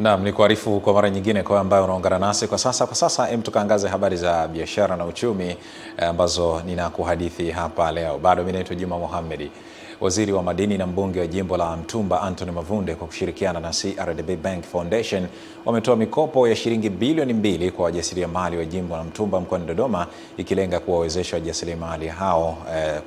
Naam, ni kuarifu kwa mara nyingine kwa ambayo unaungana nasi kwa sasa tukaangaze habari za biashara na uchumi ambazo ninakuhadithi hapa leo. Bado mimi naitwa Juma Mohamed. Waziri wa Madini na mbunge wa jimbo la Mtumba Anthony Mavunde kwa kushirikiana na CRDB Bank Foundation wametoa mikopo ya shilingi bilioni 2 kwa wajasiriamali wa jimbo la Mtumba mkoani Dodoma, ikilenga kuwawezesha wajasiriamali hao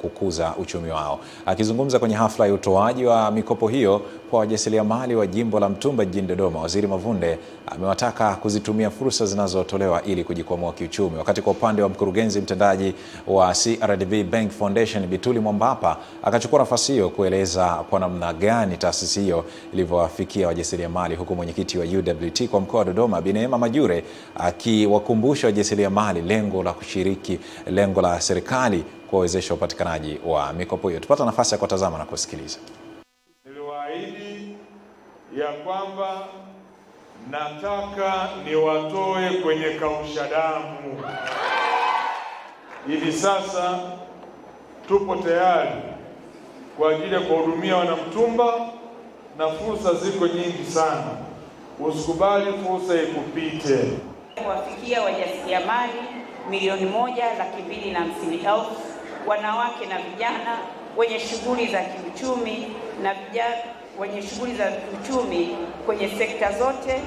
kukuza uchumi wao. Akizungumza kwenye hafla ya utoaji wa mikopo hiyo kwa wajasiriamali wa jimbo la Mtumba jijini Dodoma, Waziri Mavunde amewataka kuzitumia fursa zinazotolewa ili kujikwamua kiuchumi. Wakati kwa upande wa mkurugenzi mtendaji wa CRDB Bank Foundation Bituli Mwambapa akachukua nafasi hiyo kueleza kwa namna gani taasisi hiyo ilivyowafikia wajasiriamali, huku mwenyekiti wa UWT kwa mkoa wa Dodoma Bi Neema Majure akiwakumbusha wajasiriamali lengo la serikali kuwawezesha upatikanaji wa mikopo hiyo. Tupata nafasi ya kutazama na kusikiliza. Niliwaahidi ya kwamba nataka niwatoe kwenye kausha damu. Hivi sasa tupo tayari kwa ajili ya kuhudumia wanamtumba na fursa ziko nyingi sana. Usikubali fursa ikupite. Kuwafikia wajasiriamali 1,250,000 wanawake na vijana wenye shughuli za kiuchumi na vijana wenye shughuli za kiuchumi kwenye sekta zote,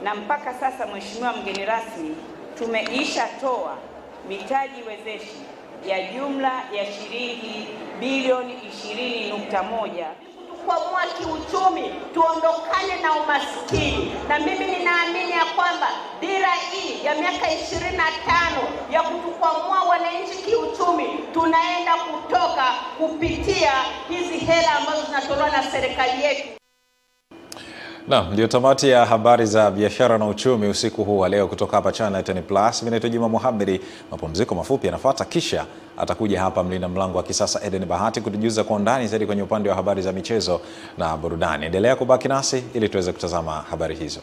na mpaka sasa, Mheshimiwa mgeni rasmi, tumeisha toa mitaji wezeshi ya jumla ya shilingi bilioni 20.1 kukwamua kiuchumi, tuondokane na umaskini. Na mimi ninaamini ya kwamba dira hii ya miaka 25 ya kutukwamua wananchi kiuchumi tunaenda kutoka kupitia hizi hela ambazo zinatolewa na serikali yetu. Naam, ndio tamati ya habari za biashara na uchumi usiku huu wa leo kutoka hapa Channel 10+. Mimi naitwa Juma Mohamed. Mapumziko mafupi yanafuata, kisha atakuja hapa mlinda mlango wa kisasa Eden Bahati kutujuza kwa undani zaidi kwenye upande wa habari za michezo na burudani. Endelea kubaki nasi ili tuweze kutazama habari hizo.